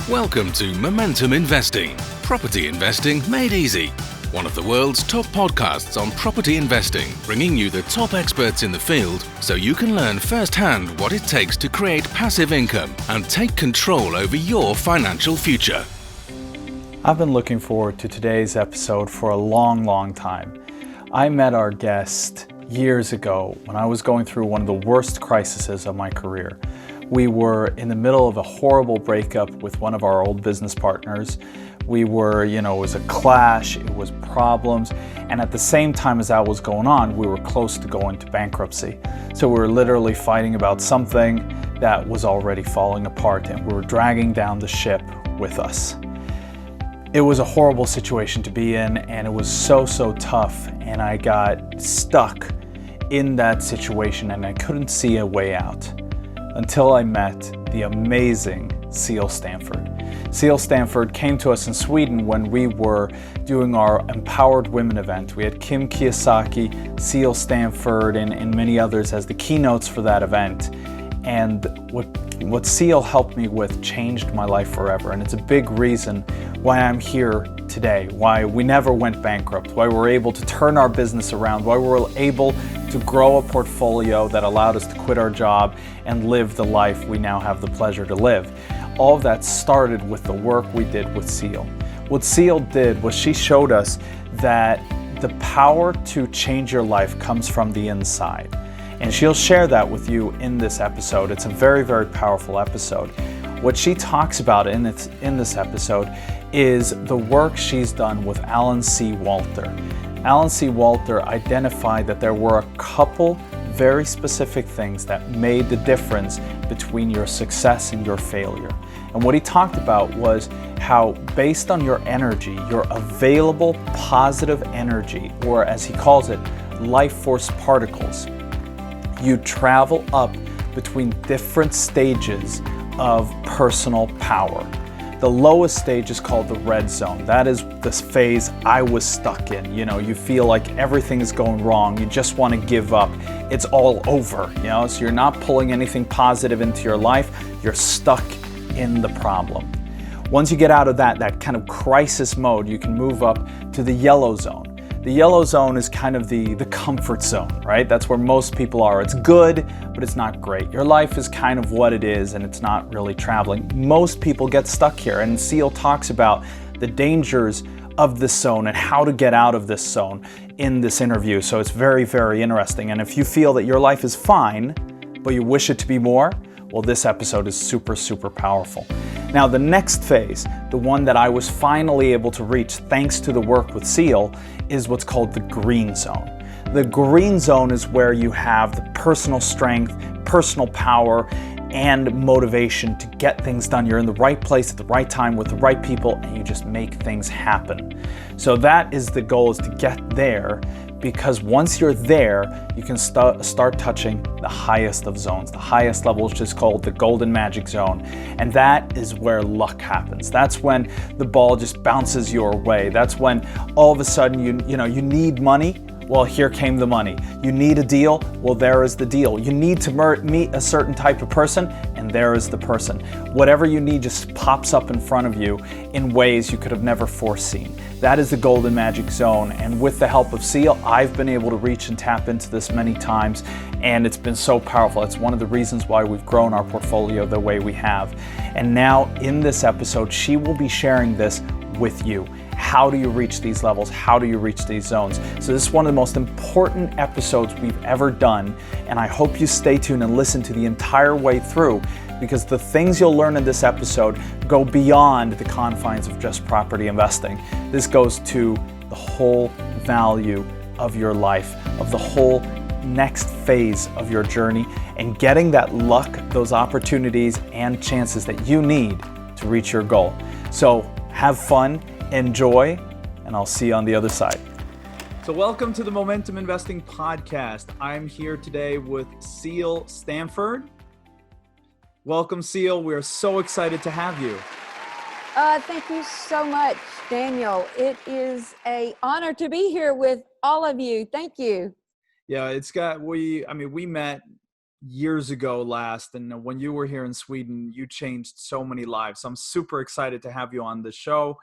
Welcome to Momentum Investing, property investing made easy. One of the world's top podcasts on property investing, bringing you the top experts in the field so you can learn firsthand what it takes to create passive income and take control over your financial future. I've been looking forward to today's episode for a long time. I met our guest years ago when I was going through one of the worst crises of my career. We were in the middle of a horrible breakup with one of our old business partners. We were, it was a clash, it was problems, and at the same time as that was going on, we were close to going to bankruptcy. So we were literally fighting about something that was already falling apart, and we were dragging down the ship with us. It was a horrible situation to be in, and it was so tough, and I got stuck in that situation and I couldn't see a way out. Until I met the amazing Ceil Stanford. Ceil Stanford came to us in Sweden when we were doing our Empowered Women event. We had Kim Kiyosaki, Ceil Stanford, and many others as the keynotes for that event. And what Ceil helped me with changed my life forever. And it's a big reason why I'm here today, why we never went bankrupt, why we're able to turn our business around, why we're able to grow a portfolio that allowed us to quit our job and live the life we now have the pleasure to live. All of that started with the work we did with Ceil. What Ceil did was she showed us that the power to change your life comes from the inside. And she'll share that with you in this episode. It's a very powerful episode. What she talks about in this episode is the work she's done with Alan C. Walter. Alan C. Walter identified that there were a couple very specific things that made the difference between your success and your failure. And what he talked about was how, based on your energy, your available positive energy, or as he calls it, life force particles, you travel up between different stages of personal power. The lowest stage is called the red zone. That is this phase I was stuck in. You feel like everything is going wrong. You just want to give up. It's all over, so you're not pulling anything positive into your life. You're stuck in the problem. Once you get out of that kind of crisis mode, you can move up to the yellow zone. The yellow zone is kind of the comfort zone, right? That's where most people are. It's good, but it's not great. Your life is kind of what it is, and it's not really traveling. Most people get stuck here, and Ceil talks about the dangers of this zone and how to get out of this zone in this interview. So it's very interesting. And if you feel that your life is fine, but you wish it to be more, well, this episode is super powerful. Now, the next phase, the one that I was finally able to reach thanks to the work with Ceil, is what's called the green zone. The green zone is where you have the personal strength, personal power, and motivation to get things done. You're in the right place at the right time with the right people, and you just make things happen. So that is the goal, is to get there, because once you're there, you can start touching the highest of zones. The highest level is just called the golden magic zone. And that is where luck happens. That's when the ball just bounces your way. That's when all of a sudden you need money. Well, here came the money. You need a deal? Well, there is the deal. You need to meet a certain type of person, and there is the person. Whatever you need just pops up in front of you in ways you could have never foreseen. That is the golden magic zone, and with the help of Ceil, I've been able to reach and tap into this many times, and it's been so powerful. It's one of the reasons why we've grown our portfolio the way we have. And now in this episode, she will be sharing this with you. How do you reach these levels? How do you reach these zones? So this is one of the most important episodes we've ever done, and I hope you stay tuned and listen to the entire way through, because the things you'll learn in this episode go beyond the confines of just property investing. This goes to the whole value of your life, of the whole next phase of your journey, and getting that luck, those opportunities and chances that you need to reach your goal. So have fun, enjoy, and I'll see you on the other side. So welcome to the Momentum Investing Podcast. I'm here today with Ceil Stanford. Welcome, Ceil. We're so excited to have you. Thank you so much, Daniel. It is an honor to be here with all of you. Thank you. Yeah, we met years ago last, and when you were here in Sweden, you changed so many lives. So I'm super excited to have you on the show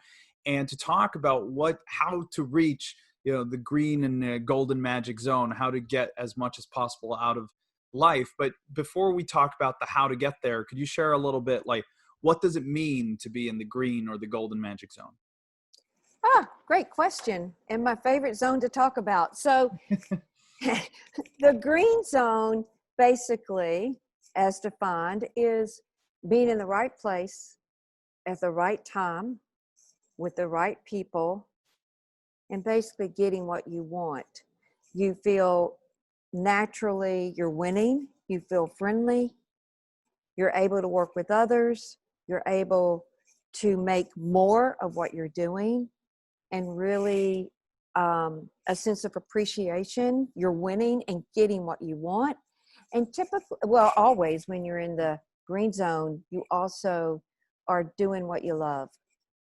and to talk about how to reach, the green and golden magic zone, how to get as much as possible out of life. But before we talk about the how to get there, could you share a little bit, like, what does it mean to be in the green or the golden magic zone? Great question. And my favorite zone to talk about. So the green zone, basically, as defined, is being in the right place at the right time with the right people and basically getting what you want. You feel naturally you're winning, you feel friendly, you're able to work with others, you're able to make more of what you're doing, and really a sense of appreciation. You're winning and getting what you want. And typically, well, always when you're in the green zone, you also are doing what you love.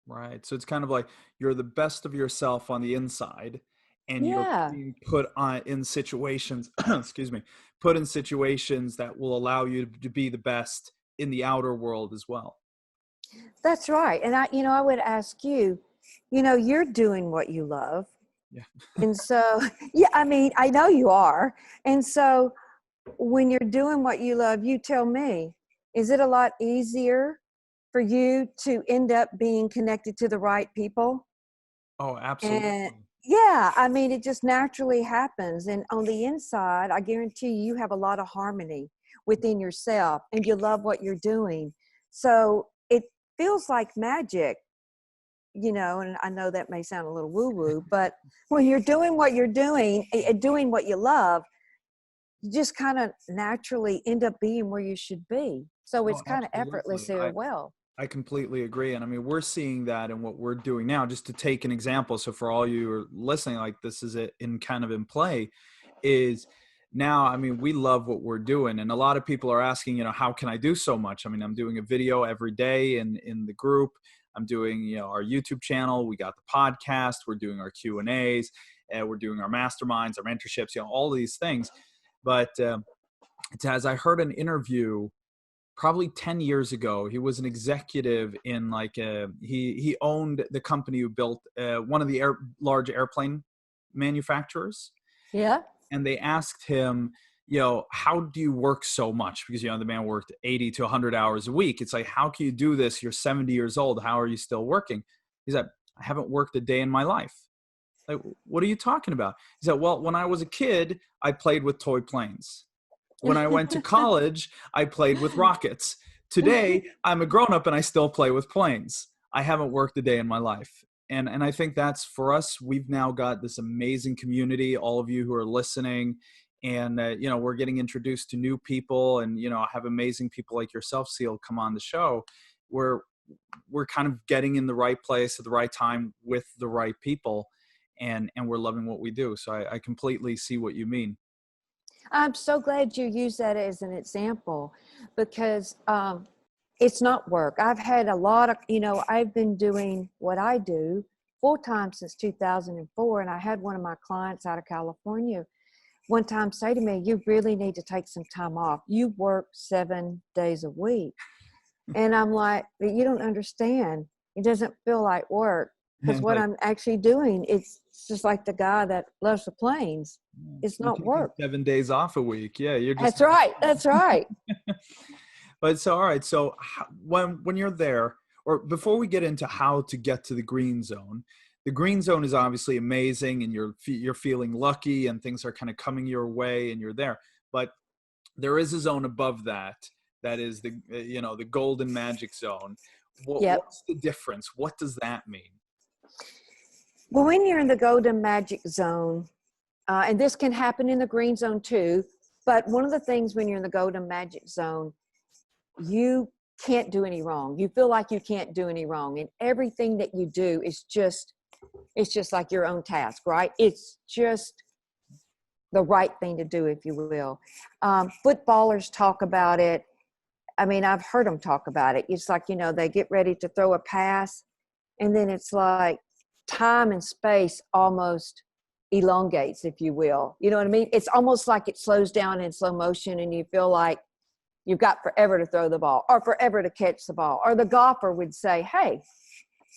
Right. So it's kind of like you're the best of yourself on the inside, and you're Yeah, being put on in situations, excuse me, put in situations that will allow you to be the best in the outer world as well. that's right. And I would ask you, you're doing what you love. Yeah. And so, yeah, I mean, I know you are. And so when you're doing what you love, you tell me, is it a lot easier for you to end up being connected to the right people? Oh, And absolutely. yeah, I mean, it just naturally happens. And on the inside, I guarantee you have a lot of harmony within yourself and you love what you're doing. So it feels like magic, and I know that may sound a little woo woo, but when you're doing what you're doing, doing what you love, you just kind of naturally end up being where you should be. So it's Oh, kind of effortless absolutely. as well. I completely agree. And I mean, we're seeing that in what we're doing now, just to take an example. So for all you who are listening, like, this is it in kind of in play is now, I mean, we love what we're doing. And a lot of people are asking, how can I do so much? I mean, I'm doing a video every day in the group. I'm doing, our YouTube channel. We got the podcast. We're doing our Q&As. We're doing our masterminds, our mentorships, all these things. But it's, as I heard an interview probably 10 years ago, he was an executive in he owned the company who built one of the large airplane manufacturers. Yeah. And they asked him, how do you work so much? Because, the man worked 80 to 100 hours a week. It's like, how can you do this? You're 70 years old. How are you still working? He said, I haven't worked a day in my life. Like, what are you talking about? He said, well, when I was a kid, I played with toy planes. When I went to college, I played with rockets. Today, I'm a grown-up and I still play with planes. I haven't worked a day in my life. And I think that's, for us, we've now got this amazing community, all of you who are listening. And, we're getting introduced to new people, and, I have amazing people like yourself, Ceil, come on the show. We're kind of getting in the right place at the right time with the right people, and we're loving what we do. So I completely see what you mean. I'm so glad you use that as an example because it's not work. I've had a lot of, I've been doing what I do full time since 2004. And I had one of my clients out of California one time say to me, you really need to take some time off. You work 7 days a week. And I'm like, but you don't understand. It doesn't feel like work. Because what I'm actually doing, it's just like the guy that loves the planes. It's not work. 7 days off a week. Yeah, you're just. That's right. That's right. But so, all right. So when you're there, or before we get into how to get to the green zone, the green zone is obviously amazing, and you're feeling lucky, and things are kind of coming your way, and you're there. But there is a zone above that. That is the golden magic zone. Yep. What's the difference? What does that mean? Well, when you're in the golden magic zone, and this can happen in the green zone too, but one of the things when you're in the golden magic zone, you can't do any wrong. You feel like you can't do any wrong. And everything that you do is just like your own task, right? It's just the right thing to do, if you will. Footballers talk about it. I mean, I've heard them talk about it. It's like, they get ready to throw a pass, and then it's like time and space almost elongates, if you will. You know what I mean? It's almost like it slows down in slow motion and you feel like you've got forever to throw the ball or forever to catch the ball. Or the golfer would say, hey,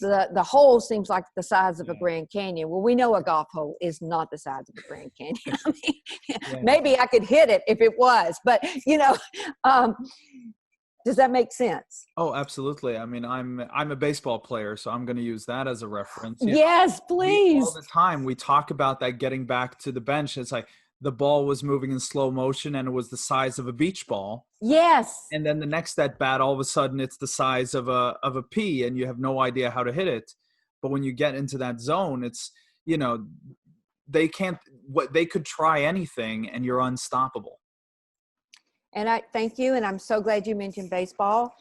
the hole seems like the size of a Grand Canyon. Well, we know a golf hole is not the size of a Grand Canyon. I mean, maybe I could hit it if it was, but does that make sense? Oh, absolutely. I mean, I'm a baseball player, so I'm going to use that as a reference. Yes, please. All the time we talk about that getting back to the bench. It's like the ball was moving in slow motion and it was the size of a beach ball. Yes. And then the next at bat, all of a sudden it's the size of a pea and you have no idea how to hit it. But when you get into that zone, it's, they could try anything and you're unstoppable. And I thank you. And I'm so glad you mentioned baseball.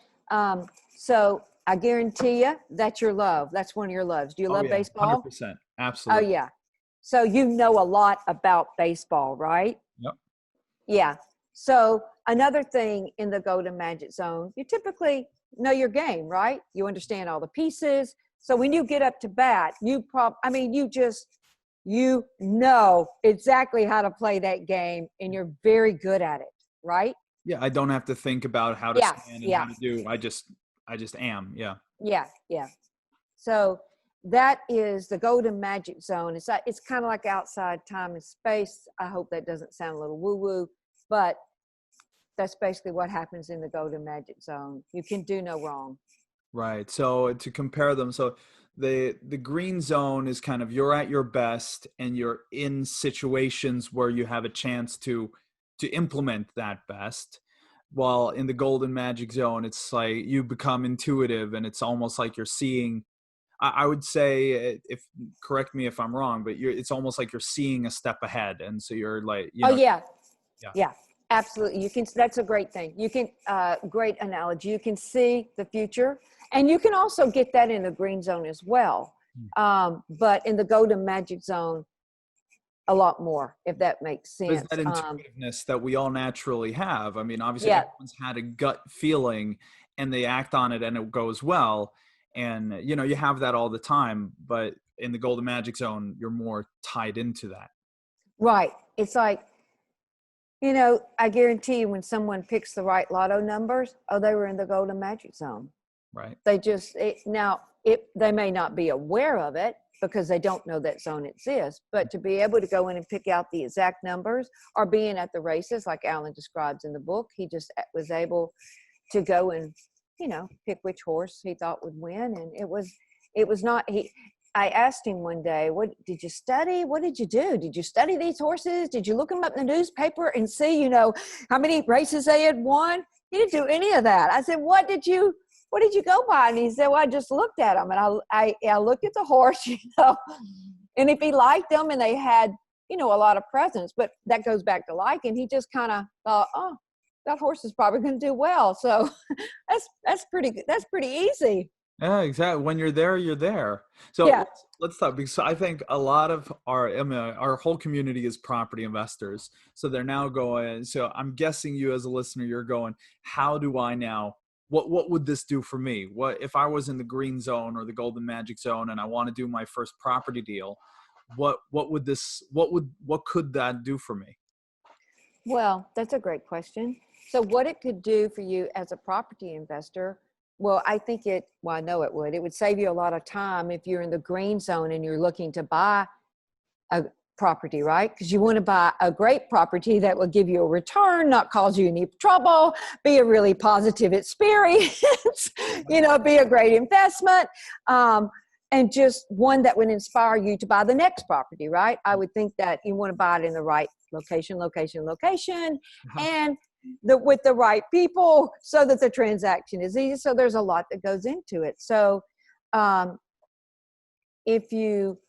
So I guarantee you that's your love. That's one of your loves. Do you love baseball? 100%. Absolutely. Oh, yeah. So you know a lot about baseball, right? Yep. Yeah. So another thing in the Golden Magic Zone, you typically know your game, right? You understand all the pieces. So when you get up to bat, you know exactly how to play that game and you're very good at it, right? Yeah, I don't have to think about how to stand and how to do. I just am. Yeah. Yeah, yeah. So that is the Golden Magic Zone. It's kind of like outside time and space. I hope that doesn't sound a little woo-woo, but that's basically what happens in the Golden Magic Zone. You can do no wrong. Right. So to compare them, so the green zone is kind of you're at your best and you're in situations where you have a chance to implement that best. While in the Golden Magic Zone, it's like you become intuitive and it's almost like you're seeing. I would say, correct me if I'm wrong, but it's almost like you're seeing a step ahead, and so you're like, yeah, absolutely. You can. That's a great thing. You can. Great analogy. You can see the future, and you can also get that in the green zone as well. But in the Golden Magic Zone, a lot more, if that makes sense. Is that intuitiveness that we all naturally have? I mean, obviously, everyone's had a gut feeling, and they act on it, and it goes well. And, you have that all the time, but in the Golden Magic Zone, you're more tied into that. Right. It's like, I guarantee you when someone picks the right lotto numbers, they were in the Golden Magic Zone. Right. They they may not be aware of it because they don't know that zone exists, but to be able to go in and pick out the exact numbers or being at the races like Alan describes in the book, he just was able to go and pick which horse he thought would win. And it was not, I asked him one day, what did you study? What did you do? Did you study these horses? Did you look them up in the newspaper and see, how many races they had won? He didn't do any of that. I said, what did you go by? And he said, well, I just looked at them and I looked at the horse, and if he liked them and they had, a lot of presence, but that goes back to liking, he just kind of thought, oh, that horse is probably going to do well. So that's pretty good. That's pretty easy. Yeah, exactly. When you're there, you're there. So let's talk, because I think a lot of our whole community is property investors. So they're now going, so I'm guessing you as a listener, you're going, how do I now, what would this do for me? What if I was in the green zone or the Golden Magic Zone and I want to do my first property deal? What could that do for me? Well, that's a great question. So what it could do for you as a property investor, well, I know it would. It would save you a lot of time if you're in the green zone and you're looking to buy a property, right? Because you want to buy a great property that will give you a return, not cause you any trouble, be a really positive experience, be a great investment, and just one that would inspire you to buy the next property, right? I would think that you want to buy it in the right location, and with the right people so that the transaction is easy. So there's a lot that goes into it. So if you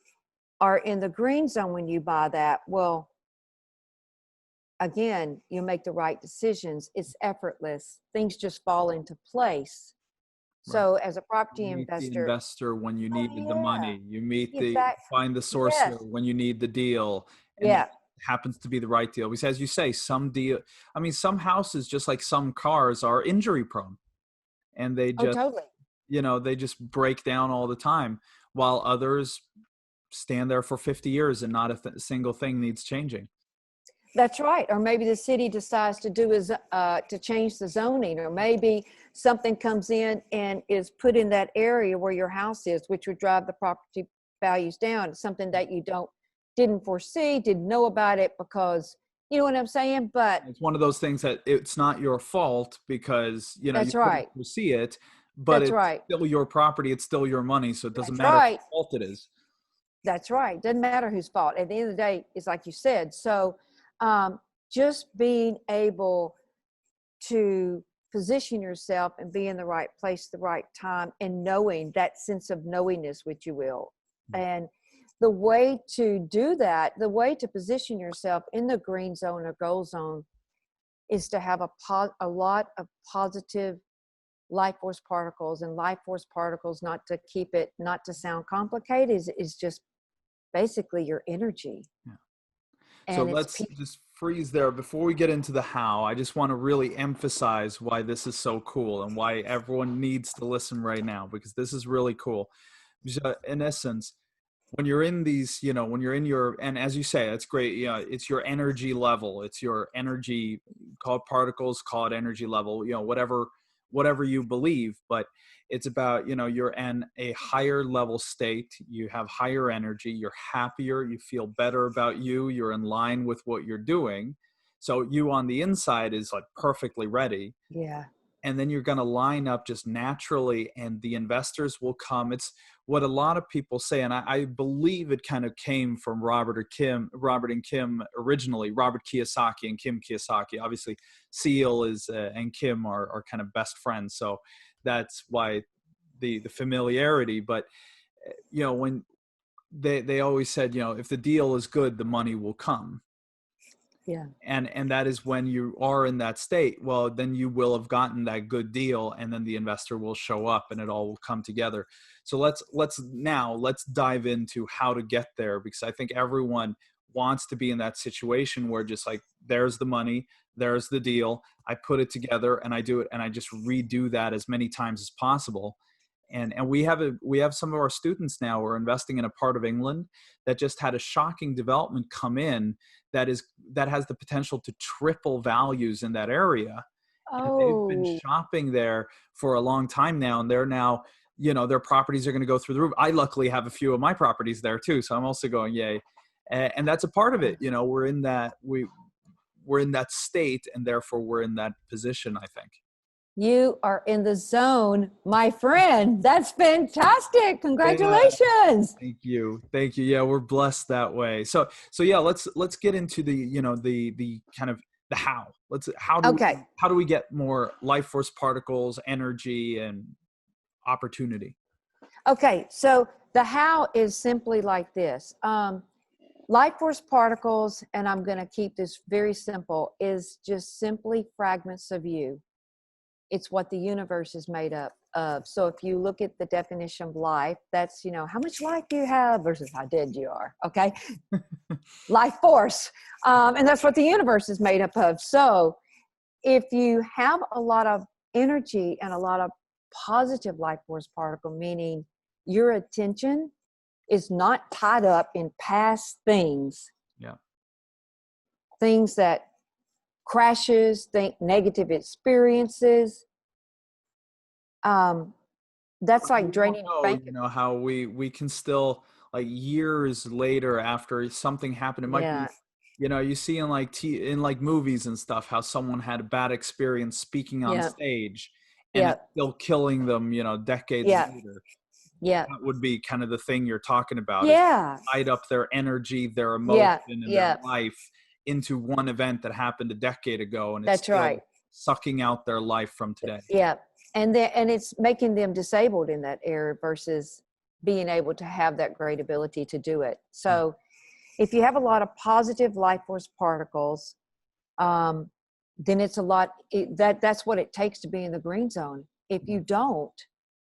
are in the green zone when you buy that, well, again, you make the right decisions. It's effortless. Things just fall into place. Right. So as a property investor when you needed the money, you find the source when you need the deal. And it happens to be the right deal. Because as you say, some houses, just like some cars, are injury prone, and they just, they just break down all the time, while others stand there for 50 years and not a single thing needs changing. That's right. Or maybe the city decides to do is to change the zoning, or maybe something comes in and is put in that area where your house is, which would drive the property values down. It's something that you didn't foresee, didn't know about it, because you know what I'm saying. But It's one of those things that it's not your fault because you that's couldn't right. foresee it, but That's it's right. still your property. It's still your money, so it doesn't That's matter right. whose fault it is. That's right. Doesn't matter whose fault. At the end of the day, it's like you said. So just being able to position yourself and be in the right place, the right time, and knowing that sense of knowingness, which you will. And the way to do that, the way to position yourself in the green zone or gold zone, is to have a lot of positive life force particles. And life force particles, not to sound complicated, is just basically your energy. Yeah. And So let's just freeze there. Before we get into the how, I just want to really emphasize why this is so cool and why everyone needs to listen right now, because this is really cool. Because, in essence, when you're in these, when you're in your, and as you say, that's great. It's your energy level. It's your energy, call it particles, call it energy level, whatever you believe, but it's about, you're in a higher level state. You have higher energy. You're happier. You feel better about you. You're in line with what you're doing. So you on the inside is like perfectly ready. yeah. And then you're going to line up just naturally and the investors will come. It's what a lot of people say. And I believe it kind of came from Robert and Kim originally, Robert Kiyosaki and Kim Kiyosaki. Obviously Ceil and Kim are kind of best friends. So that's why the familiarity, but when they always said, if the deal is good, the money will come. Yeah. And that is when you are in that state, well, then you will have gotten that good deal and then the investor will show up and it all will come together. So let's dive into how to get there, because I think everyone wants to be in that situation where just like, there's the money, there's the deal, I put it together and I do it, and I just redo that as many times as possible. And we have some of our students now who are investing in a part of England that just had a shocking development come in that has the potential to triple values in that area. And they've been shopping there for a long time now, and they're now, their properties are going to go through the roof. I luckily have a few of my properties there too, so I'm also going, yay. And that's a part of it. We're in that state, and therefore we're in that position, I think. You are in the zone, my friend. That's fantastic. Congratulations. Yeah, thank you. Yeah, we're blessed that way. So yeah, let's get into the the kind of the how. How do we get more life force particles, energy, and opportunity? Okay, so the how is simply like this. Life force particles, and I'm going to keep this very simple, is just simply fragments of you. It's what the universe is made up of. So if you look at the definition of life, that's, how much life do you have versus how dead you are, okay? Life force. And that's what the universe is made up of. So if you have a lot of energy and a lot of positive life force particle, meaning your attention is not tied up in past things. Yeah. Things that crashes, negative experiences. That's like draining bank. How we can still, like, years later after something happened, it might be, you see in like movies and stuff, how someone had a bad experience speaking on stage and it's still killing them, decades later. Yeah. That would be kind of the thing you're talking about. Yeah. Light up their energy, their emotion, and their life into one event that happened a decade ago, and it's still sucking out their life from today. Yeah. And it's making them disabled in that area versus being able to have that great ability to do it. So if you have a lot of positive life force particles, then it's a lot, that's what it takes to be in the green zone. If you don't,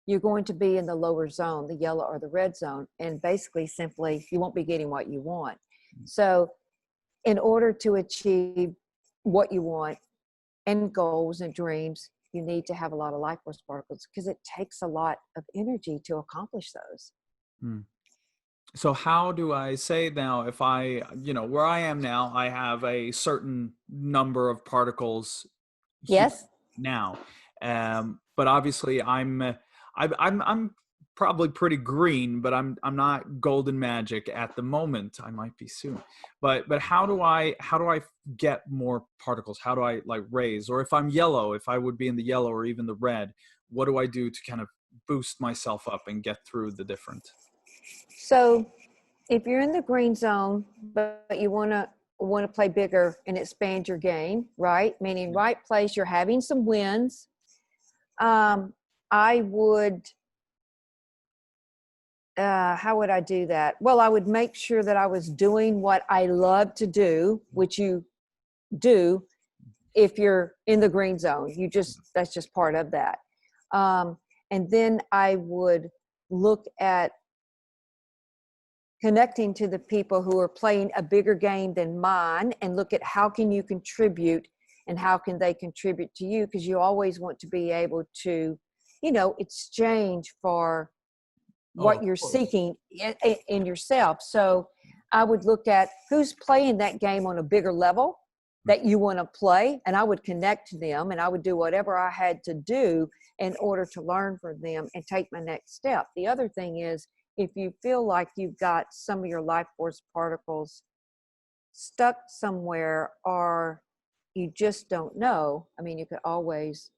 you're going to be in the lower zone, the yellow or the red zone, and basically simply you won't be getting what you want. So in order to achieve what you want and goals and dreams, you need to have a lot of life force particles, because it takes a lot of energy to accomplish those. So how do I say now, if I, where I am now, I have a certain number of particles here Yes. now. But obviously I'm probably pretty green, but I'm not golden magic at the moment. I might be soon. But how do I get more particles? How do I like raise? Or if I'm yellow, if I would be in the yellow or even the red, what do I do to kind of boost myself up and get through the different? So if you're in the green zone, but you want to play bigger and expand your game, right? Meaning right place, you're having some wins. I would, how would I do that? Well, I would make sure that I was doing what I love to do, which you do if you're in the green zone. That's just part of that. And then I would look at connecting to the people who are playing a bigger game than mine and look at how can you contribute and how can they contribute to you, because you always want to be able to, exchange for Oh, what of you're course. seeking in yourself. So I would look at who's playing that game on a bigger level that you want to play, and I would connect to them, and I would do whatever I had to do in order to learn from them and take my next step. The other thing is, if you feel like you've got some of your life force particles stuck somewhere or you just don't know, I mean, you could always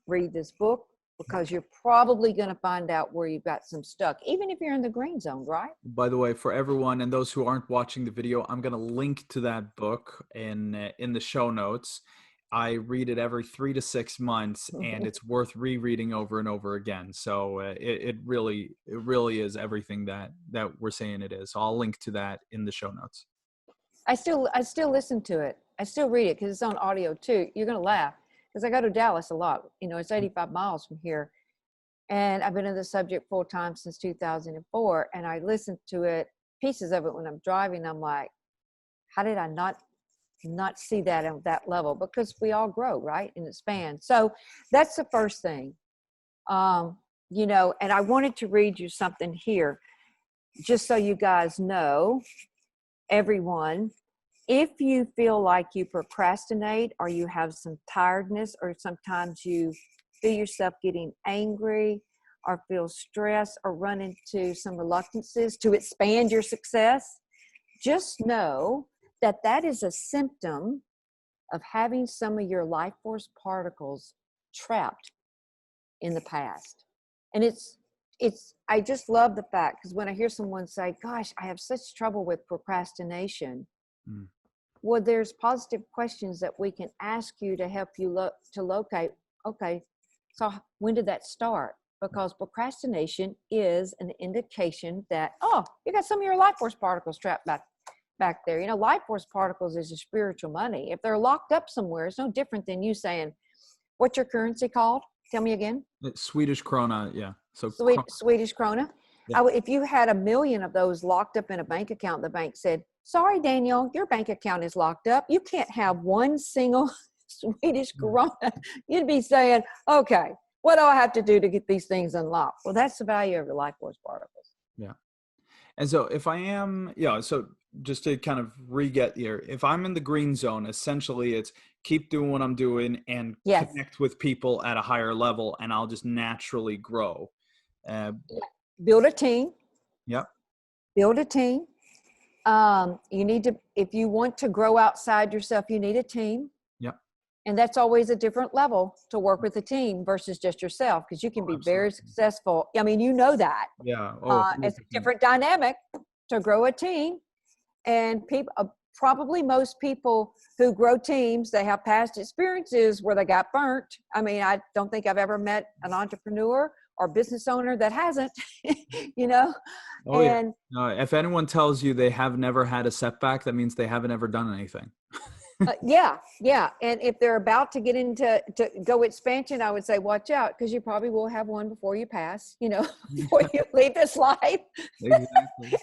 read this book, because you're probably going to find out where you've got some stuck, even if you're in the green zone, right? By the way, for everyone and those who aren't watching the video, I'm going to link to that book in the show notes. I read it every 3 to 6 months, and it's worth rereading over and over again. So it really is everything that we're saying it is. So I'll link to that in the show notes. I still listen to it. I still read it because it's on audio too. You're going to laugh because I go to Dallas a lot. It's 85 miles from here. And I've been in the subject full time since 2004. And I listen to it, pieces of it when I'm driving. I'm like, how did I not see that at that level? Because we all grow, right? And expand. So that's the first thing. And I wanted to read you something here, just so you guys know, everyone. If you feel like you procrastinate or you have some tiredness, or sometimes you feel yourself getting angry or feel stress or run into some reluctances to expand your success, just know that that is a symptom of having some of your life force particles trapped in the past. And I just love the fact, because when I hear someone say, gosh, I have such trouble with procrastination, Mm. well, there's positive questions that we can ask you to help you to locate, okay, so when did that start? Because procrastination is an indication that, oh, you got some of your life force particles trapped back there. Life force particles is your spiritual money. If they're locked up somewhere, it's no different than you saying, what's your currency called? Tell me again. It's Swedish krona, yeah. So Swedish krona. yeah. If you had 1 million of those locked up in a bank account, the bank said, sorry, Daniel, your bank account is locked up. You can't have one single Swedish krona. You'd be saying, okay, what do I have to do to get these things unlocked? Well, that's the value of your life force particles. Yeah. And so if I am, so just to kind of re-get here, if I'm in the green zone, essentially it's keep doing what I'm doing and Yes. connect with people at a higher level, and I'll just naturally grow. Build a team. Yep. Build a team. You need to, if you want to grow outside yourself, you need a team. Yep. And that's always a different level to work with a team versus just yourself, because you can be very successful. I mean, that. Yeah. Oh, It's a different dynamic to grow a team. And people, probably most people who grow teams, they have past experiences where they got burnt. I mean, I don't think I've ever met an entrepreneur or business owner that hasn't, Oh, and yeah. If anyone tells you they have never had a setback, that means they haven't ever done anything. yeah. And if they're about to get into go expansion, I would say, watch out, because you probably will have one before you pass, before you leave this life. Exactly.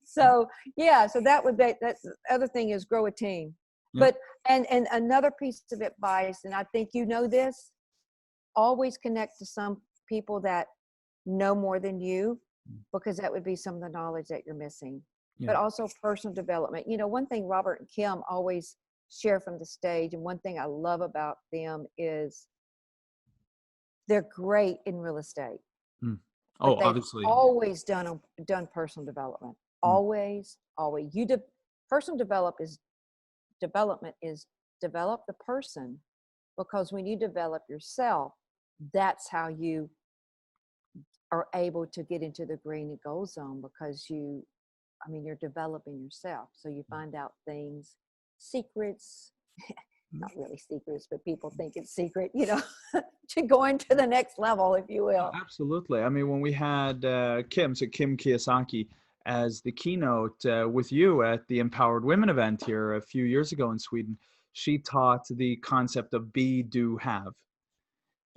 So that would be, that's the other thing, is grow a team. Yep. But, and another piece of advice, and I think this, always connect to some people that know more than you. because that would be some of the knowledge that you're missing. Yeah. But also personal development. You know, one thing Robert and Kim always share from the stage, and one thing I love about them is they're great in real estate. Oh, But they've obviously. always done personal development. Always. Personal development is develop the person, because when you develop yourself, that's how you are able to get into the green and gold zone, because you're developing yourself. So you find out things, secrets, not really secrets, but people think it's secret, you know, to going to the next level, if you will. Absolutely. I mean, when we had Kim Kiyosaki as the keynote with you at the Empowered Women event here a few years ago in Sweden, she taught the concept of be, do, have.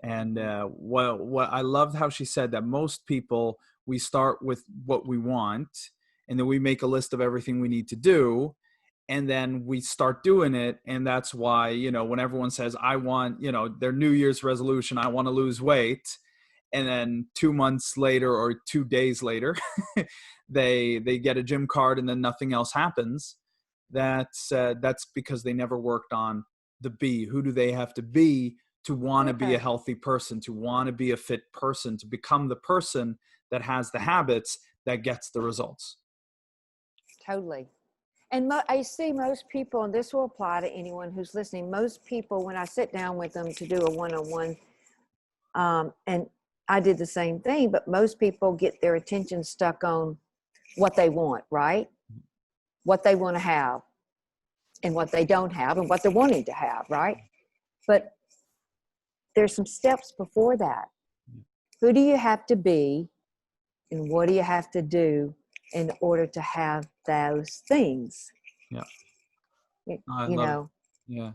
And what I loved how she said that most people, we start with what we want, and then we make a list of everything we need to do, and then we start doing it. And that's why, you know, when everyone says, I want, you know, their New Year's resolution, I want to lose weight, and then 2 months later or 2 days later, they get a gym card and then nothing else happens. That's because they never worked on the be. Who do they have to be to want to be a healthy person, to want to be a fit person, to become the person that has the habits that gets the results? Totally. And I see most people, and this will apply to anyone who's listening, most people, when I sit down with them to do a one-on-one, and I did the same thing, but most people get their attention stuck on what they want, right? What they want to have, and what they don't have, and what they're wanting to have, right? But there's some steps before that. Who do you have to be, and what do you have to do in order to have those things? Yeah. You know. Yeah.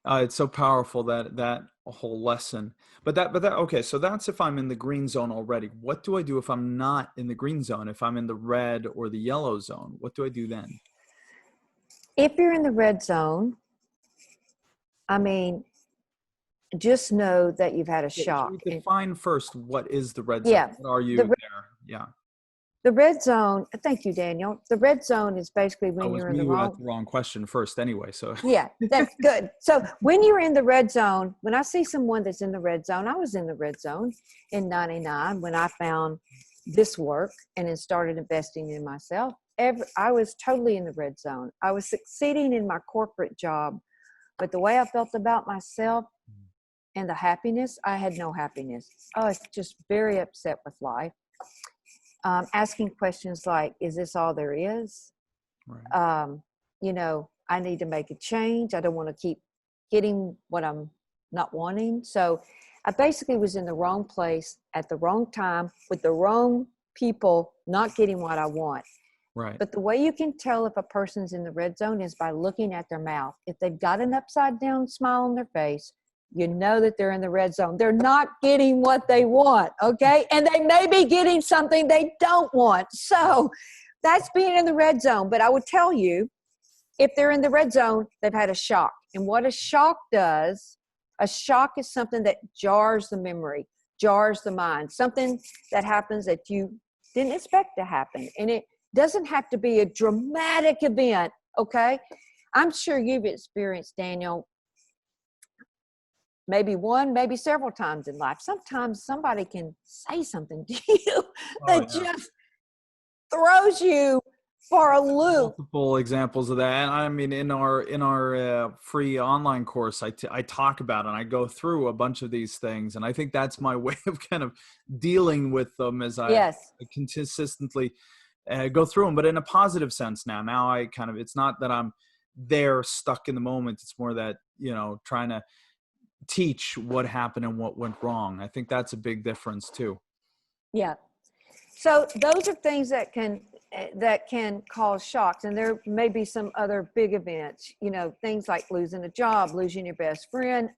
It's so powerful, that whole lesson. But that okay, so that's if I'm in the green zone already. What do I do if I'm not in the green zone? If I'm in the red or the yellow zone, what do I do then? If you're in the red zone, I mean, just know that you've had a shock. Should we define first what is the red zone? Yeah. What are you there? Yeah. The red zone, thank you, Daniel. The red zone is basically when you're in the wrong. Asked the wrong question first anyway, so. Yeah, that's good. So when you're in the red zone, when I see someone that's in the red zone, I was in the red zone in 99 when I found this work and then started investing in myself. I was totally in the red zone. I was succeeding in my corporate job, but the way I felt about myself and the happiness, I had no happiness. I was just very upset with life. Asking questions like, is this all there is? Right. You know, I need to make a change. I don't want to keep getting what I'm not wanting. So I basically was in the wrong place at the wrong time with the wrong people, not getting what I want. Right. But the way you can tell if a person's in the red zone is by looking at their mouth. If they've got an upside down smile on their face, you know that they're in the red zone. They're not getting what they want, okay? And they may be getting something they don't want. So that's being in the red zone. But I would tell you, if they're in the red zone, they've had a shock. And what a shock does, a shock is something that jars the memory, jars the mind, something that happens that you didn't expect to happen. And it doesn't have to be a dramatic event, okay? I'm sure you've experienced, Daniel, maybe one, maybe several times in life. Sometimes somebody can say something to you that just throws you for a loop. Multiple examples of that. And I mean, in our free online course, I talk about it, and I go through a bunch of these things. And I think that's my way of kind of dealing with them as I consistently go through them, but in a positive sense now. Now I kind of, it's not that I'm there stuck in the moment. It's more that, you know, trying to teach what happened and what went wrong. I think that's a big difference too. Yeah. So those are things that can cause shocks. And there may be some other big events, you know, things like losing a job, losing your best friend,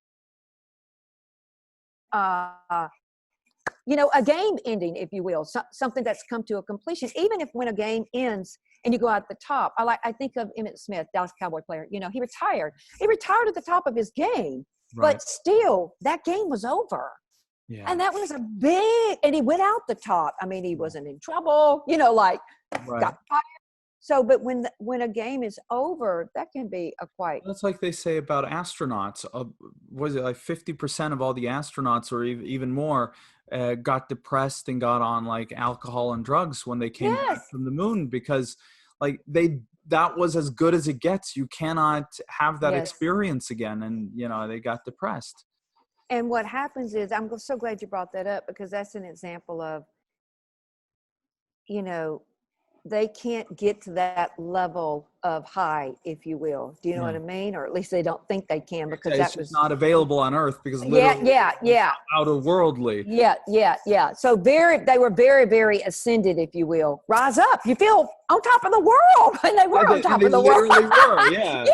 you know, a game ending, if you will, something that's come to a completion. Even if when a game ends and you go out the top, I think of Emmitt Smith, Dallas Cowboy player, you know, he retired at the top of his game. Right. But still, that game was over. Yeah. And that was a big, and he went out the top. I mean, he wasn't in trouble, like Right. got fired. So, but when a game is over, that can be a quite. That's like they say about astronauts. Was it like 50% of all the astronauts, or even more, got depressed and got on like alcohol and drugs when they came back Yes. from the moon, because like that was as good as it gets. You cannot have that Yes. experience again, and they got depressed. And what happens is, I'm so glad you brought that up, because that's an example of, they can't get to that level of high, if you will. Do you know what I mean? Or at least they don't think they can, because It's that just was not available on Earth, because literally yeah. outer worldly. Yeah. So they were very, very ascended, if you will. Rise up. You feel on top of the world. And they were on top of the world. They literally were, yeah.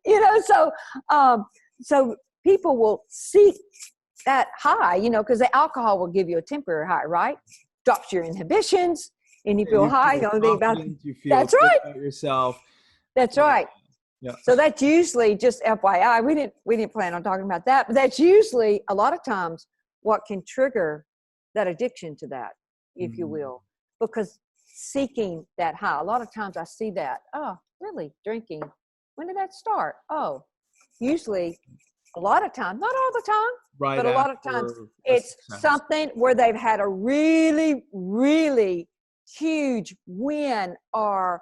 Yeah. So people will seek that high, because the alcohol will give you a temporary high, right? Drops your inhibitions and you feel high. You don't think about You feel that's good right. about yourself. That's right. Yeah. So that's usually, just FYI, we didn't plan on talking about that, but that's usually a lot of times what can trigger that addiction to that, if you will, because seeking that high. A lot of times I see that. Oh, really? Drinking? When did that start? Oh, usually, a lot of times, not all the time, Right, but a lot of times a it's success. something where they've had a really, really huge win, or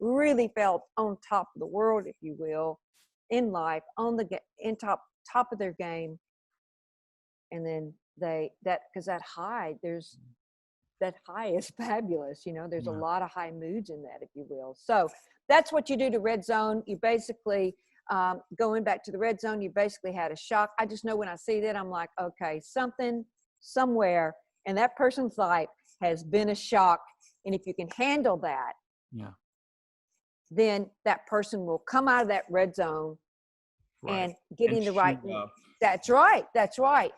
really felt on top of the world, if you will, in life, in top of their game. And then because that high is fabulous. There's a lot of high moods in that, if you will. So that's what you do to red zone. You basically, going back to the red zone, you basically had a shock. I just know when I see that, I'm like, okay, something somewhere in that person's life has been a shock. And if you can handle that, then that person will come out of that red zone and get in the right. That's right.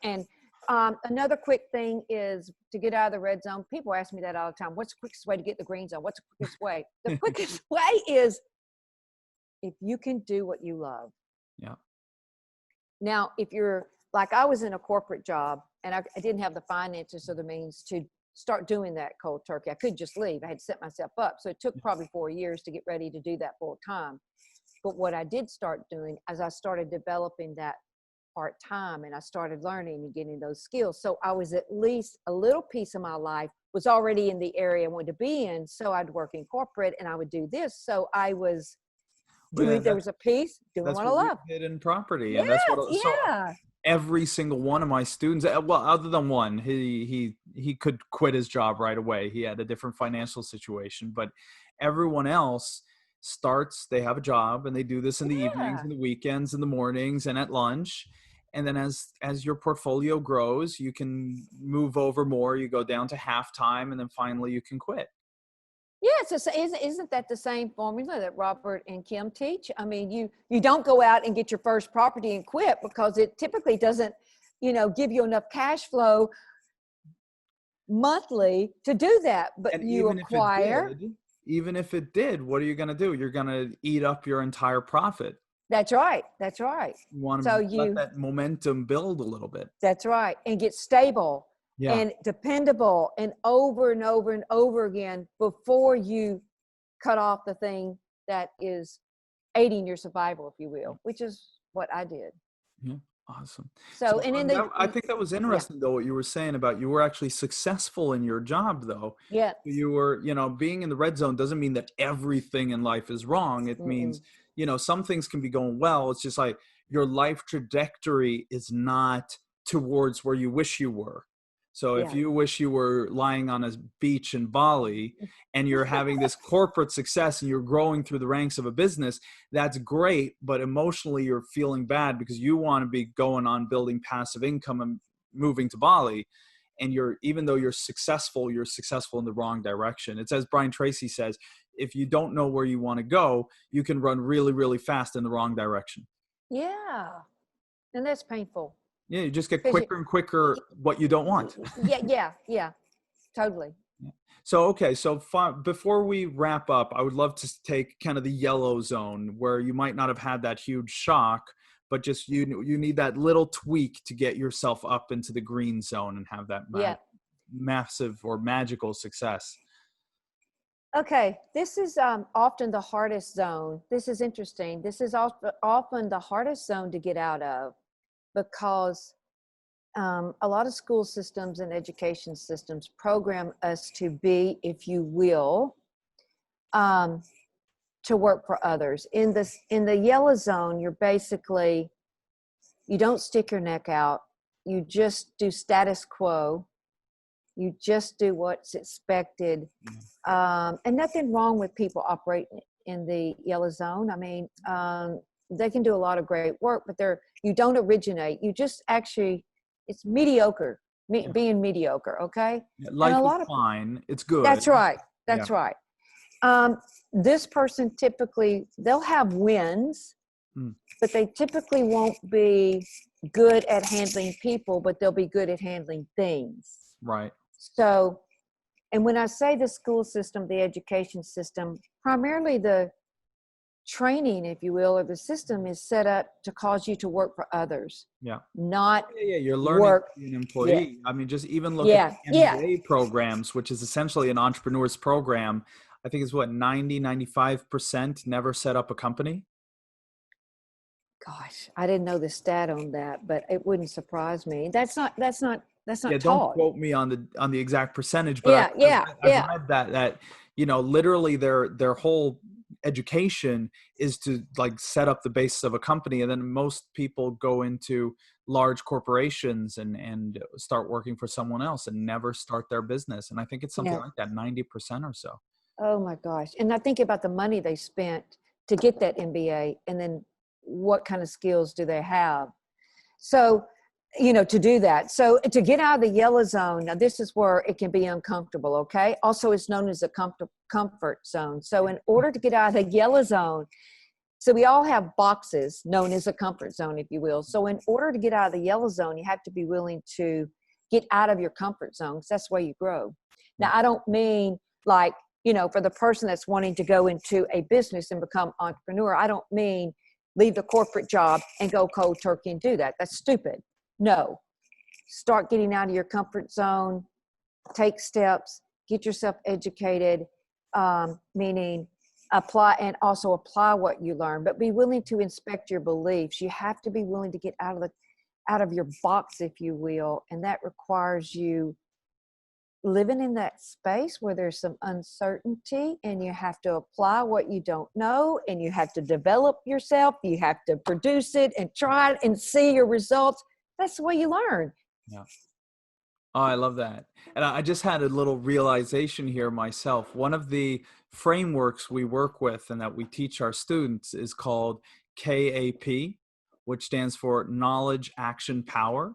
And another quick thing is to get out of the red zone. People ask me that all the time. What's the quickest way to get in the green zone? What's the quickest way? The quickest way is if you can do what you love. Yeah. Now, if you're like, I was in a corporate job and I didn't have the finances or the means to start doing that cold turkey. I couldn't just leave. I had to set myself up. So it took probably 4 years to get ready to do that full time. But what I did start doing as I started developing that part-time, and I started learning and getting those skills. So I was, at least a little piece of my life was already in the area I wanted to be in. So I'd work in corporate and I would do this. So I was doing, there was a piece doing what I love. Did in property. Yes, And that's what, yeah. So every single one of my students, well, other than one, he could quit his job right away. He had a different financial situation, but everyone else they have a job and they do this in the evenings and the weekends and the mornings and at lunch. And then as your portfolio grows, you can move over more. You go down to half time, and then finally you can quit. Yes, isn't that the same formula that Robert and Kim teach? I mean, you don't go out and get your first property and quit, because it typically doesn't, give you enough cash flow monthly to do that. But And you acquire. Even if it did, what are you going to do? You're going to eat up your entire profit. That's right. You want to let that momentum build a little bit. That's right. And get stable and dependable, and over and over and over again before you cut off the thing that is aiding your survival, if you will, which is what I did. Yeah. Awesome. So I think that was interesting, though, what you were saying about you were actually successful in your job, though. Yeah. You were, being in the red zone doesn't mean that everything in life is wrong. It means, some things can be going well. It's just like your life trajectory is not towards where you wish you were. So if you wish you were lying on a beach in Bali and you're having this corporate success and you're growing through the ranks of a business, that's great. But emotionally, you're feeling bad because you want to be going on building passive income and moving to Bali. And even though you're successful in the wrong direction. It's as Brian Tracy says, if you don't know where you want to go, you can run really, really fast in the wrong direction. Yeah. And that's painful. Yeah, you just get quicker and quicker what you don't want. Yeah, totally. So, okay, before we wrap up, I would love to take kind of the yellow zone where you might not have had that huge shock, but just you need that little tweak to get yourself up into the green zone and have that Yeah. massive or magical success. Okay, this is often the hardest zone. This is interesting. This is often the hardest zone to get out of, because a lot of school systems and education systems program us to be, if you will, to work for others. In the yellow zone, you're basically, you don't stick your neck out. You just do status quo. You just do what's expected. And nothing wrong with people operating in the yellow zone. I mean, they can do a lot of great work, but you don't originate. You just actually, it's mediocre, being mediocre, okay? Yeah, life and a is lot of fine. It's good. That's right. That's Yeah. right. This person typically, they'll have wins, but they typically won't be good at handling people, but they'll be good at handling things. Right. So, and when I say the school system, the education system, primarily the training, if you will, or the system is set up to cause you to work for others. Yeah. Not Yeah, you're learning work. to be an employee. Yeah. I mean, just even look at the Yeah. MBA programs, which is essentially an entrepreneur's program. I think it's 95% never set up a company. Gosh, I didn't know the stat on that, but it wouldn't surprise me. That's not Yeah, don't taught. quote me on the exact percentage, but Yeah. I've read that literally their whole education is to like set up the basis of a company, and then most people go into large corporations and start working for someone else and never start their business. And I think it's something Yeah. like that, 90% or so. Oh my gosh. And I think about the money they spent to get that MBA, and then what kind of skills do they have? So, to do that. So to get out of the yellow zone, now this is where it can be uncomfortable, okay? Also, it's known as a comfort zone. So in order to get out of the yellow zone, so we all have boxes known as a comfort zone, if you will. So in order to get out of the yellow zone, you have to be willing to get out of your comfort zone, because that's where you grow. Now, I don't mean like, for the person that's wanting to go into a business and become entrepreneur, I don't mean leave the corporate job and go cold turkey and do that. That's stupid. No. Start getting out of your comfort zone, take steps, get yourself educated, meaning apply what you learn, but be willing to inspect your beliefs. You have to be willing to get out of your box, if you will, and that requires you living in that space where there's some uncertainty, and you have to apply what you don't know, and you have to develop yourself. You have to produce it and try it and see your results. That's the way you learn. Yeah. Oh, I love that. And I just had a little realization here myself. One of the frameworks we work with and that we teach our students is called KAP, which stands for Knowledge, Action, Power.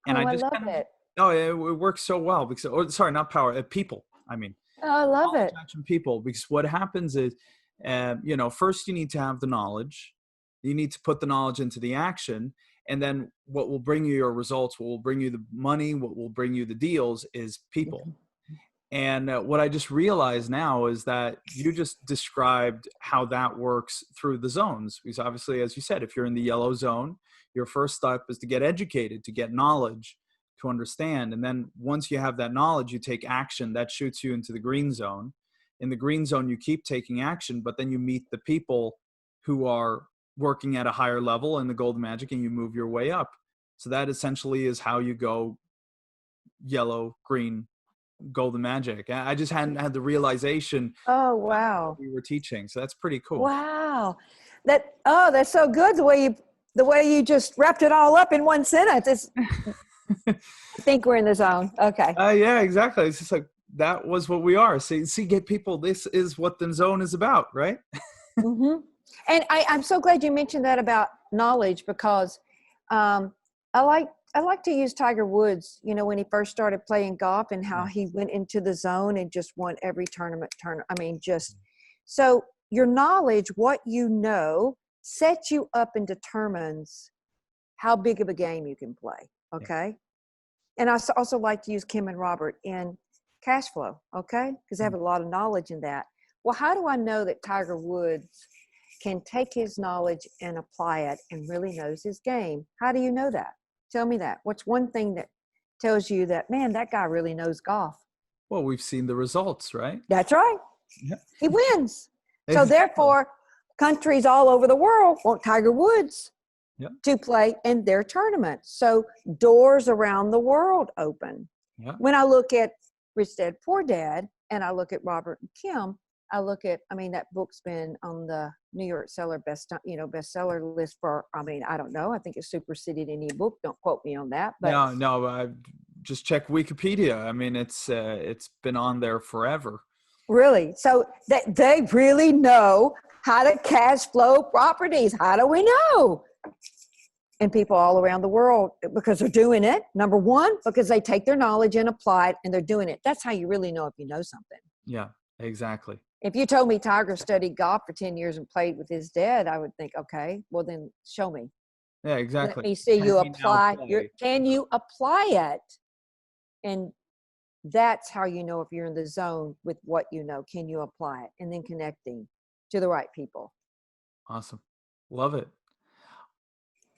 And I I just love it. Oh, it works so well because, sorry, not power, people. I mean, I love knowledge, it. action, people. Because what happens is, first you need to have the knowledge. You need to put the knowledge into the action, and then what will bring you your results, what will bring you the money, what will bring you the deals is people. And what I just realized now is that you just described how that works through the zones. Because obviously, as you said, if you're in the yellow zone, your first step is to get educated, to get knowledge, to understand. And then once you have that knowledge, you take action. That shoots you into the green zone. In the green zone, you keep taking action, but then you meet the people who are working at a higher level in the golden magic, and you move your way up. So that essentially is how you go yellow, green, golden magic. I just hadn't had the realization. Oh, wow. We were teaching. So that's pretty cool. Wow. That's so good. The way you just wrapped it all up in one sentence. I think we're in the zone. Okay. Yeah, exactly. It's just like, that was what we are. See, get people, this is what the zone is about, right? Mm-hmm. And I'm so glad you mentioned that about knowledge, because I like to use Tiger Woods, when he first started playing golf, and how he went into the zone and just won every tournament. So your knowledge, what you know, sets you up and determines how big of a game you can play. Okay. Yeah. And I also like to use Kim and Robert in cash flow. Okay. Because they have a lot of knowledge in that. Well, how do I know that Tiger Woods can take his knowledge and apply it and really knows his game. How do you know that? Tell me that. What's one thing that tells you that, man, that guy really knows golf? Well, we've seen the results, right? That's right. Yeah. He wins. So Exactly. therefore, countries all over the world want Tiger Woods Yep. to play in their tournament. So doors around the world open. Yeah. When I look at Rich Dad, Poor Dad, and I look at Robert and Kim, I look at, that book's been on the New York bestseller list for, I don't know. I think it superseded any book. Don't quote me on that. But No, I just check Wikipedia. It's been on there forever. Really? So they really know how to cash flow properties. How do we know? And people all around the world, because they're doing it. Number one, because they take their knowledge and apply it, and they're doing it. That's how you really know if you know something. Yeah, exactly. If you told me Tiger studied golf for 10 years and played with his dad, I would think, okay, well then show me. Yeah, exactly. Let me see you apply. Can you apply it? And that's how you know if you're in the zone with what you know. Can you apply it? And then connecting to the right people. Awesome. Love it.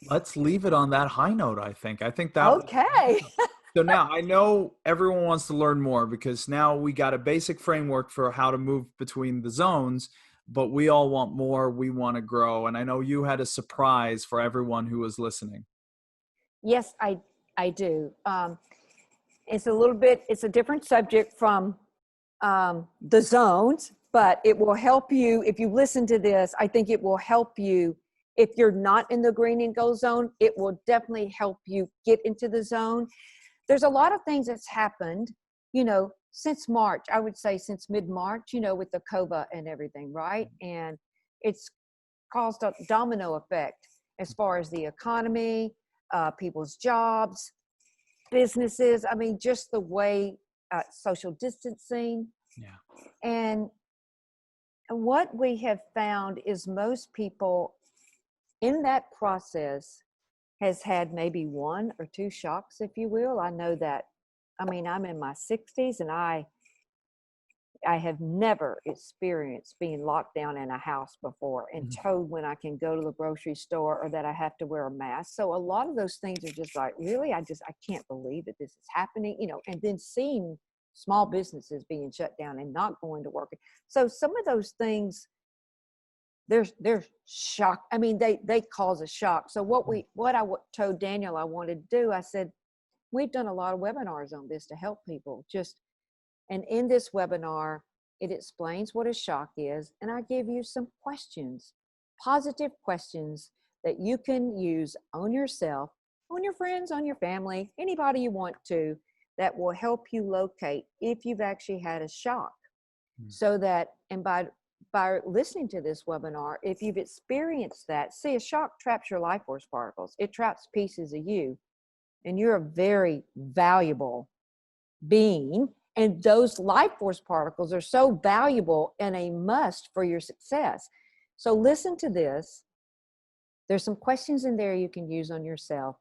Let's leave it on that high note, I think. Okay. So now I know everyone wants to learn more, because now we got a basic framework for how to move between the zones, but we all want more. We want to grow. And I know you had a surprise for everyone who was listening. Yes, I do. It's a different subject from the zones, but it will help you. If you listen to this, I think it will help you. If you're not in the green and gold zone, it will definitely help you get into the zone. There's a lot of things that's happened, since March, I would say since mid-March, with the COVID and everything, right? And it's caused a domino effect as far as the economy, people's jobs, businesses. Just the way social distancing. Yeah. And what we have found is most people in that process has had maybe one or two shocks, if you will. I know that, I'm in my 60s and I have never experienced being locked down in a house before and told when I can go to the grocery store or that I have to wear a mask. So a lot of those things are just like, really, I can't believe that this is happening, and then seeing small businesses being shut down and not going to work. So some of those things, they're shock. They cause a shock. So what I told Daniel I wanted to do, I said, we've done a lot of webinars on this to help people. And in this webinar, it explains what a shock is, and I give you some questions, positive questions that you can use on yourself, on your friends, on your family, anybody you want to, that will help you locate if you've actually had a shock. So that, and by listening to this webinar, if you've experienced that, see, a shock traps your life force particles. It traps pieces of you, and you're a very valuable being. And those life force particles are so valuable and a must for your success. So listen to this. There's some questions in there you can use on yourself.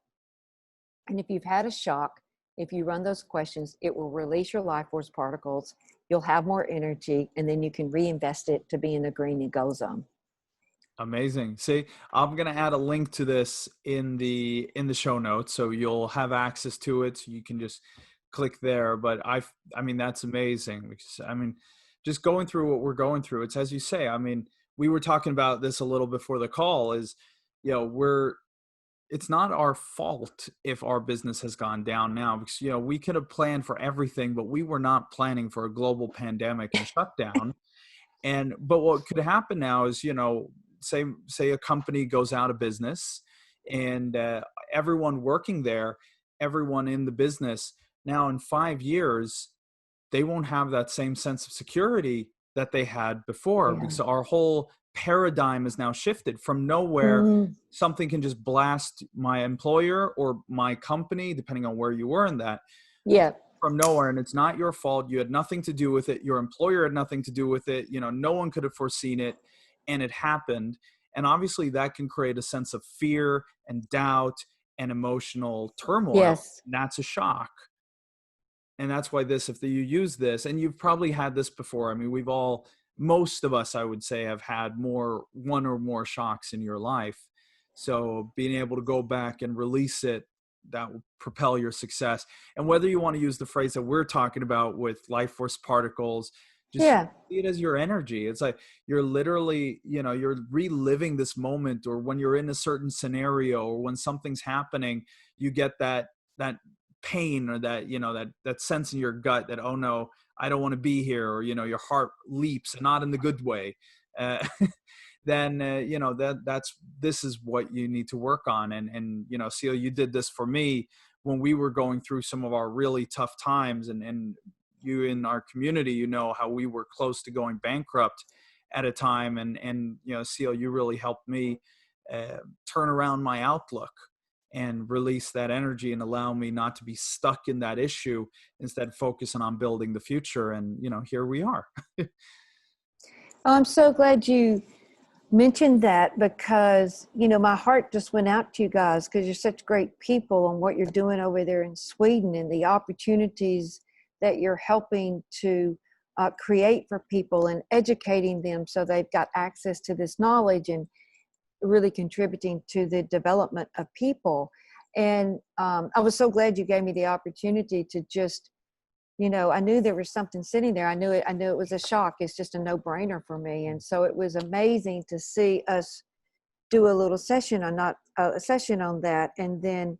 And if you've had a shock, if you run those questions, it will release your life force particles. You'll have more energy, and then you can reinvest it to be in the green and gold zone. Amazing. See, I'm going to add a link to this in the show notes, so you'll have access to it. So you can just click there. But that's amazing. Just going through what we're going through, it's as you say. We were talking about this a little before the call. It's not our fault if our business has gone down now, because, we could have planned for everything, but we were not planning for a global pandemic and shutdown. But what could happen now is, say a company goes out of business, and everyone working there, everyone in the business, now in 5 years, they won't have that same sense of security that they had before, because our whole paradigm is now shifted from nowhere. Something can just blast my employer or my company, depending on where you were in that. Yeah. From nowhere, and it's not your fault. You had nothing to do with it. Your employer had nothing to do with it. No one could have foreseen it, and it happened. And obviously that can create a sense of fear and doubt and emotional turmoil. Yes. And that's a shock. And that's why if you use this, and you've probably had this before. We've all most of us, I would say, have had one or more shocks in your life. So being able to go back and release it, that will propel your success. And whether you want to use the phrase that we're talking about with life force particles, just Yeah. see it as your energy. It's like you're literally, you're reliving this moment, or when you're in a certain scenario, or when something's happening, you get that pain, or that sense in your gut that, oh no, I don't want to be here, or your heart leaps, and not in the good way. Uh, then this is what you need to work on. And Ceil, you did this for me when we were going through some of our really tough times, and you in our community, how we were close to going bankrupt at a time, and Ceil, you really helped me turn around my outlook and release that energy, and allow me not to be stuck in that issue, instead focusing on building the future. And here we are. I'm so glad you mentioned that, because my heart just went out to you guys, because you're such great people, and what you're doing over there in Sweden, and the opportunities that you're helping to create for people, and educating them so they've got access to this knowledge, and really contributing to the development of people. And I was so glad you gave me the opportunity to just, I knew there was something sitting there. I knew it was a shock. It's just a no-brainer for me. And so it was amazing to see us do a little session on that. And then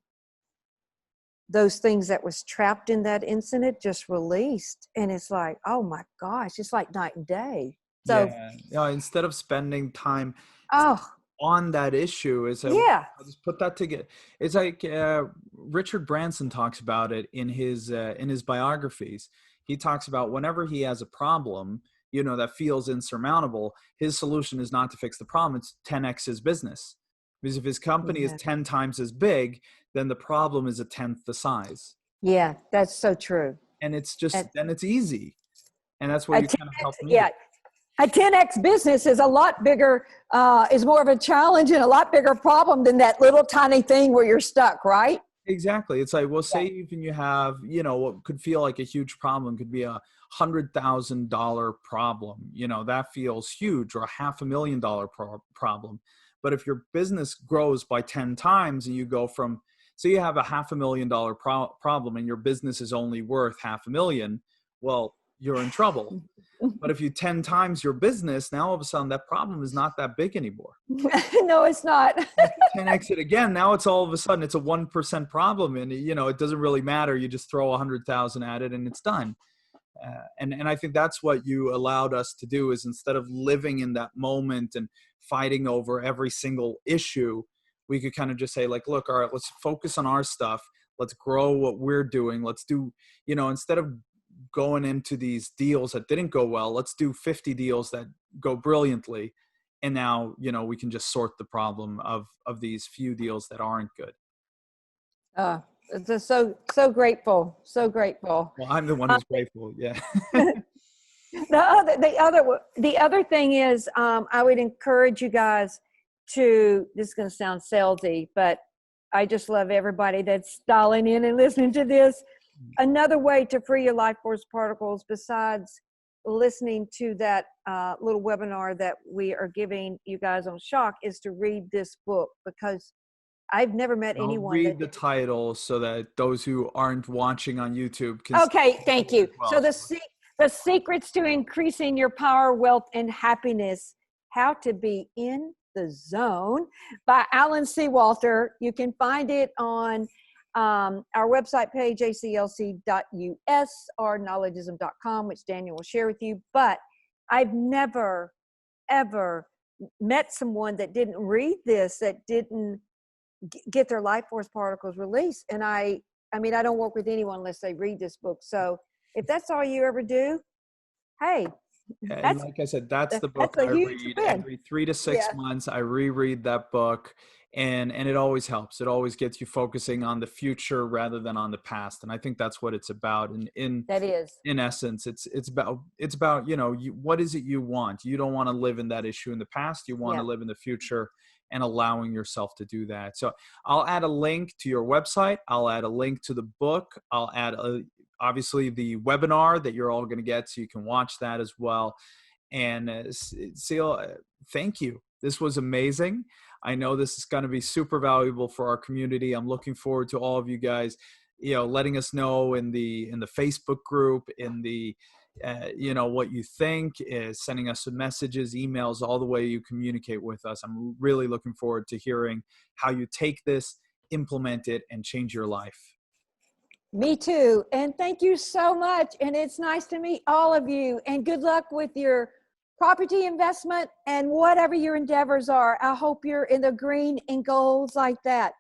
those things that was trapped in that incident just released. And it's like, oh my gosh, it's like night and day. So instead of spending time oh on that issue, is yeah, I'll just put that together. It's like Richard Branson talks about it in his biographies. He talks about whenever he has a problem, that feels insurmountable, his solution is not to fix the problem, it's 10x his business. Because if his company is 10 times as big, then the problem is a 10th the size. Yeah, that's so true. And it's just, then it's easy. And that's what you kind of help me. Yeah. A 10x business is a lot bigger, is more of a challenge and a lot bigger problem than that little tiny thing where you're stuck, right? Exactly. It's like, well, say even you have, what could feel like a huge problem could be $100,000 problem. That feels huge, or $500,000 problem. But if your business grows by 10 times, and you go from, so you have a $500,000 problem, and your business is only worth $500,000, well, you're in trouble. But if you 10 times your business, now all of a sudden that problem is not that big anymore. No, it's not. 10x it again. Now it's all of a sudden it's a 1% problem, and it doesn't really matter. You just throw 100,000 at it and it's done. And I think that's what you allowed us to do, is instead of living in that moment and fighting over every single issue, we could kind of just say, like, look, all right, let's focus on our stuff. Let's grow what we're doing. Let's do, instead of going into these deals that didn't go well, let's do 50 deals that go brilliantly. And now, we can just sort the problem of these few deals that aren't good. Just so grateful. So grateful. Well, I'm the one who's grateful. Yeah. The other thing is, I would encourage you guys to, this is going to sound salesy, but I just love everybody that's dialing in and listening to this. Another way to free your life force particles, besides listening to that little webinar that we are giving you guys on Shock, is to read this book, because I've never met anyone. I'll read the title so that those who aren't watching on YouTube can. Okay, thank you. Well. So the secrets to increasing your power, wealth, and happiness: How to Be in the Zone, by Alan Seawalter. You can find it on our website page, aclc.us, or knowledgeism.com, which Daniel will share with you. But I've never, ever met someone that didn't read this, that didn't get their life force particles released. And I mean, I don't work with anyone unless they read this book. So if that's all you ever do, hey. Yeah, and like I said, that's the book I read every 3 to 6 months. I reread that book, and it always helps. It always gets you focusing on the future rather than on the past. And I think that's what it's about. In essence, it's about what is it you want? You don't want to live in that issue in the past. You want to live in the future, and allowing yourself to do that. So I'll add a link to your website. I'll add a link to the book. I'll add obviously the webinar that you're all going to get, so you can watch that as well. And Ceil, thank you. This was amazing. I know this is going to be super valuable for our community. I'm looking forward to all of you guys, letting us know in the Facebook group, in the what you think, is sending us some messages, emails, all the way you communicate with us. I'm really looking forward to hearing how you take this, implement it, and change your life. Me too. And thank you so much. And it's nice to meet all of you. And good luck with your property investment and whatever your endeavors are. I hope you're in the green and golds like that.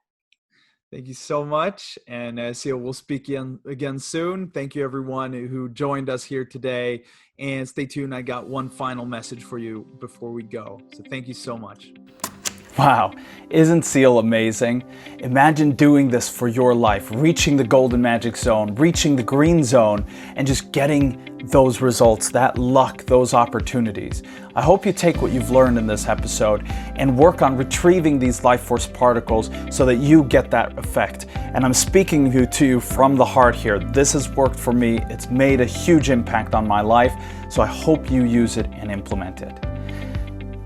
Thank you so much. And Ceil, we'll speak again soon. Thank you, everyone who joined us here today. And stay tuned. I got one final message for you before we go. So thank you so much. Wow, isn't Ceil amazing? Imagine doing this for your life, reaching the golden magic zone, reaching the green zone, and just getting those results, that luck, those opportunities. I hope you take what you've learned in this episode and work on retrieving these life force particles so that you get that effect. And I'm speaking to you from the heart here. This has worked for me. It's made a huge impact on my life. So I hope you use it and implement it.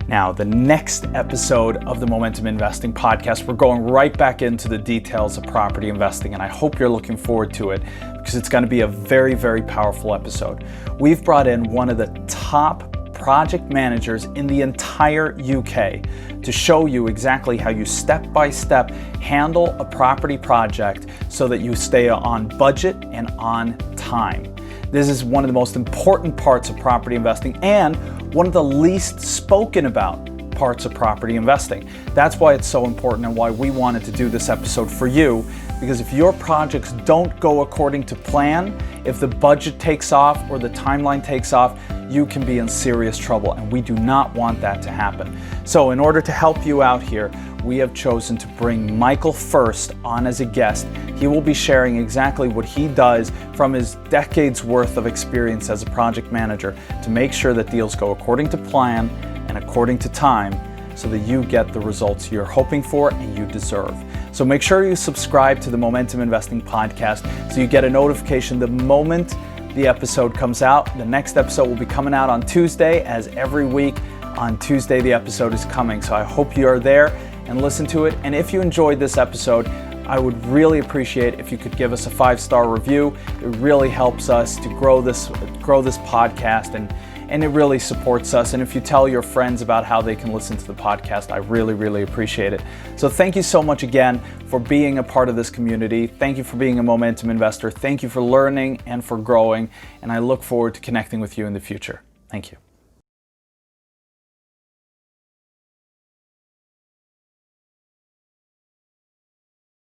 Now, the next episode of the Momentum Investing podcast, we're going right back into the details of property investing, and I hope you're looking forward to it because it's going to be a very, very powerful episode. We've brought in one of the top project managers in the entire UK to show you exactly how you step-by-step handle a property project so that you stay on budget and on time. This is one of the most important parts of property investing and one of the least spoken about parts of property investing. That's why it's so important and why we wanted to do this episode for you, because if your projects don't go according to plan, if the budget takes off or the timeline takes off, you can be in serious trouble, and we do not want that to happen. So in order to help you out here, we have chosen to bring Michael First on as a guest. He will be sharing exactly what he does from his decades worth of experience as a project manager to make sure that deals go according to plan and according to time so that you get the results you're hoping for and you deserve. So make sure you subscribe to the Momentum Investing podcast so you get a notification the moment the episode comes out. The next episode will be coming out on Tuesday, as every week on Tuesday the episode is coming. So I hope you are there and listen to it. And if you enjoyed this episode, I would really appreciate if you could give us a 5-star review. It really helps us to grow this podcast, and it really supports us. And if you tell your friends about how they can listen to the podcast, I really, really appreciate it. So thank you so much again for being a part of this community. Thank you for being a momentum investor. Thank you for learning and for growing. And I look forward to connecting with you in the future. Thank you.